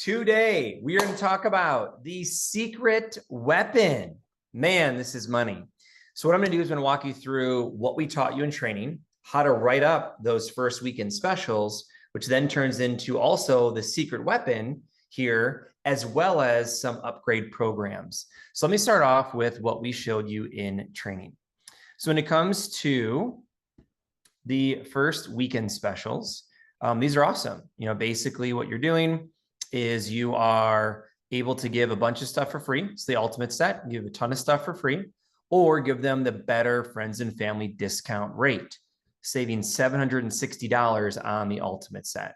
Today, we are going to talk about the secret weapon. Man, this is money. So what I'm going to do is I'm going to walk you through what we taught you in training, how to write up those first weekend specials, which then turns into also the secret weapon here, as well as some upgrade programs. So let me start off with what we showed you in training. So when it comes to the first weekend specials, these are awesome. You know, basically what you're doing is you are able to give a bunch of stuff for free. It's the ultimate set. Give a ton of stuff for free, or give them the better friends and family discount rate, saving $760 on the ultimate set.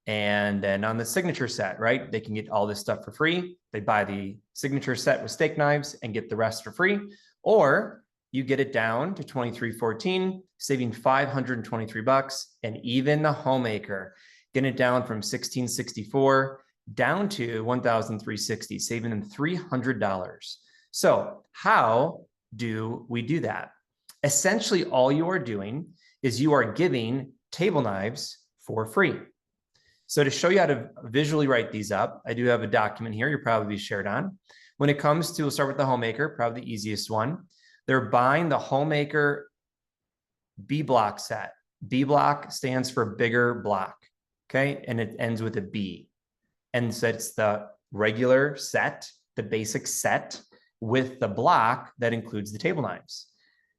And then on the signature set, right, they can get all this stuff for free. They buy the signature set with steak knives and get the rest for free. Or you get it down to $23.14, saving $523, and even the homemaker, getting it down from $1,664 down to $1,360, saving them $300. So how do we do that? Essentially, all you are doing is you are giving table knives for free. So to show you how to visually write these up, I do have a document here you'll probably be shared on. When it comes to, we'll start with the homemaker, probably the easiest one. They're buying the homemaker B block set. B block stands for bigger block, okay? And it ends with a B. And so it's the regular set, the basic set with the block that includes the table knives.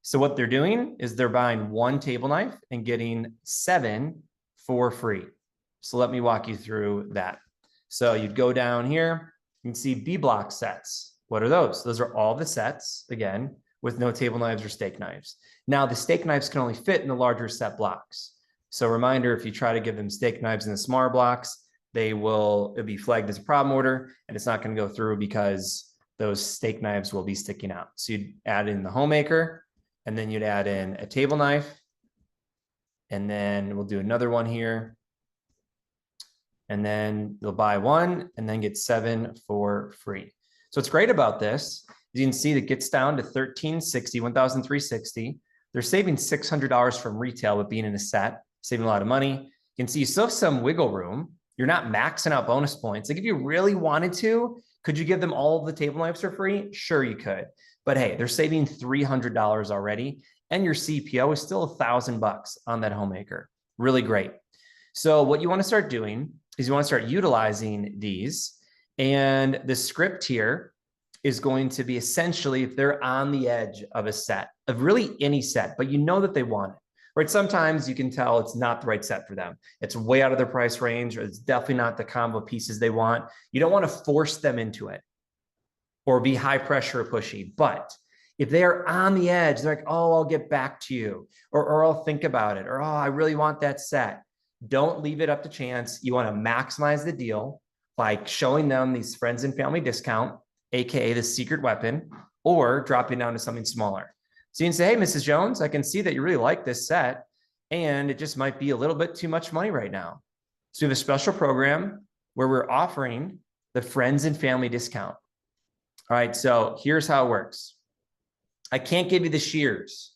So what they're doing is they're buying one table knife and getting 7 for free. So let me walk you through that. So you'd go down here, you can see B block sets. What are those? Those are all the sets, again, with no table knives or steak knives. Now the steak knives can only fit in the larger set blocks. So reminder, if you try to give them steak knives in the smaller blocks, it'll be flagged as a problem order, and it's not going to go through because those steak knives will be sticking out. So you'd add in the homemaker, and then you'd add in a table knife, and then we'll do another one here. And then they'll buy one and then get 7 for free. So what's great about this, as you can see, that gets down to $1,360, $1,360. They're saving $600 from retail with being in a set, saving a lot of money. You can see you still have some wiggle room. You're not maxing out bonus points. Like if you really wanted to, could you give them all of the table knives for free? Sure, you could. But hey, they're saving $300 already, and your CPO is still $1,000 on that homemaker. Really great. So what you want to start doing is you want to start utilizing these. And the script here is going to be essentially if they're on the edge of a set, of really any set, but you know that they want it. Right? Sometimes you can tell it's not the right set for them. It's way out of their price range, or it's definitely not the combo pieces they want. You don't want to force them into it or be high pressure or pushy. But if they are on the edge, they're like, oh, I'll get back to you, or I'll think about it, or oh, I really want that set. Don't leave it up to chance. You want to maximize the deal by showing them these friends and family discount, AKA the secret weapon, or dropping down to something smaller. So you can say, hey, Mrs. Jones, I can see that you really like this set, and it just might be a little bit too much money right now. So we have a special program where we're offering the friends and family discount. All right, so here's how it works. I can't give you the shears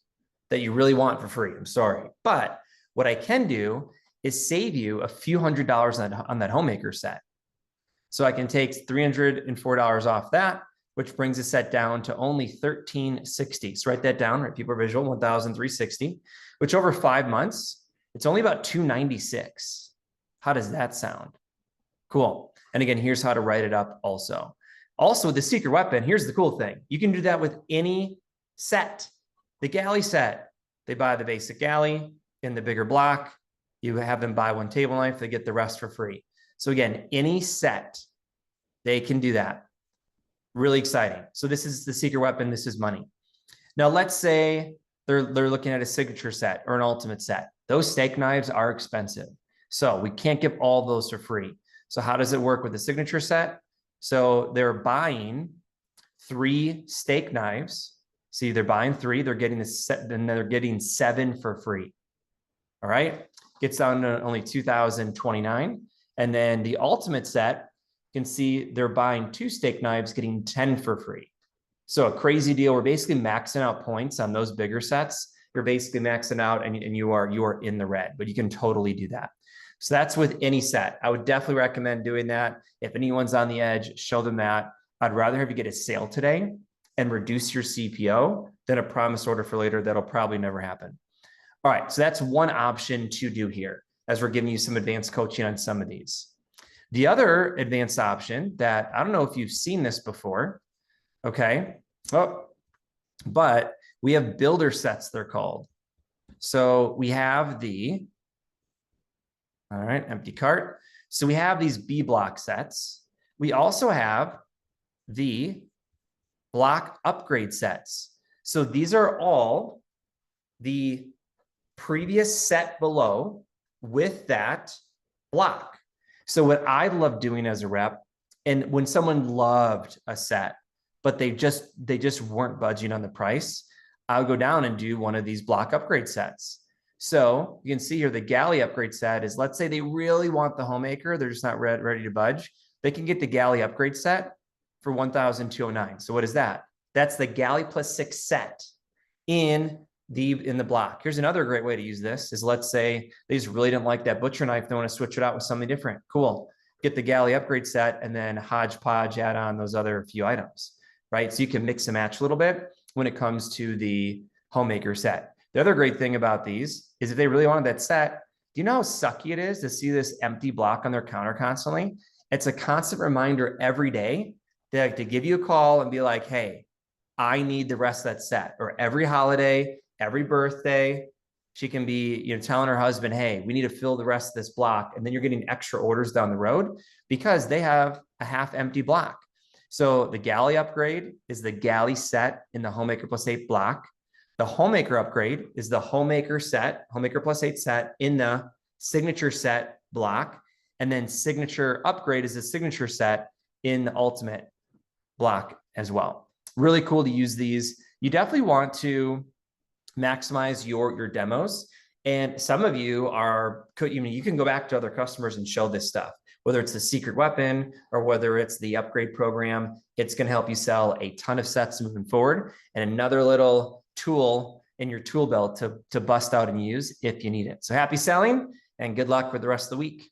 that you really want for free. I'm sorry. But what I can do is save you a few $100s on that homemaker set. So I can take $304 off that, which brings the set down to only $1,360. So write that down, right? People are visual, $1,360, which over 5 months, it's only about $296. How does that sound? Cool. And again, here's how to write it up also. Also, the secret weapon, here's the cool thing. You can do that with any set. The galley set, they buy the basic galley in the bigger block. You have them buy one table knife, they get the rest for free. So again, any set, they can do that. Really exciting. So this is the secret weapon. This is money. Now, let's say they're looking at a signature set or an ultimate set. Those steak knives are expensive. So we can't give all those for free. So how does it work with the signature set? So they're buying 3 steak knives. See, they're buying 3, they're getting the set, then they're getting 7 for free. All right. Gets down to only $2,029. And then the ultimate set, you can see they're buying 2 steak knives, getting 10 for free. So a crazy deal. We're basically maxing out points on those bigger sets. You're basically maxing out and you are in the red, but you can totally do that. So that's with any set. I would definitely recommend doing that. If anyone's on the edge, show them that. I'd rather have you get a sale today and reduce your CPO than a promise order for later. That'll probably never happen. All right, so that's one option to do here as we're giving you some advanced coaching on some of these. The other advanced option that I don't know if you've seen this before, okay? Oh, but we have builder sets, they're called. So we have all right, empty cart. So we have these B block sets. We also have the block upgrade sets. So these are all the previous set below with that block. So what I love doing as a rep, and when someone loved a set, but they just weren't budging on the price, I would go down and do one of these block upgrade sets. So you can see here, the galley upgrade set is, let's say they really want the homemaker, they're just not ready to budge. They can get the galley upgrade set for $1,209. So what is that? That's the galley plus 6 set in the block. Here's another great way to use this is, let's say they just really didn't like that butcher knife. They want to switch it out with something different. Cool. Get the galley upgrade set and then hodgepodge add on those other few items, right? So you can mix and match a little bit when it comes to the homemaker set. The other great thing about these is if they really wanted that set, do you know how sucky it is to see this empty block on their counter constantly? It's a constant reminder every day to give you a call and be like, hey, I need the rest of that set. Or every holiday, every birthday, she can be, telling her husband, hey, we need to fill the rest of this block. And then you're getting extra orders down the road because they have a half empty block. So the galley upgrade is the galley set in the homemaker plus 8 block. The homemaker upgrade is the homemaker plus 8 set in the signature set block. And then signature upgrade is the signature set in the ultimate block as well. Really cool to use these. You definitely want to maximize your demos. And some of you you can go back to other customers and show this stuff, whether it's the secret weapon or whether it's the upgrade program. It's going to help you sell a ton of sets moving forward, and another little tool in your tool belt to bust out and use if you need it. So happy selling and good luck with the rest of the week.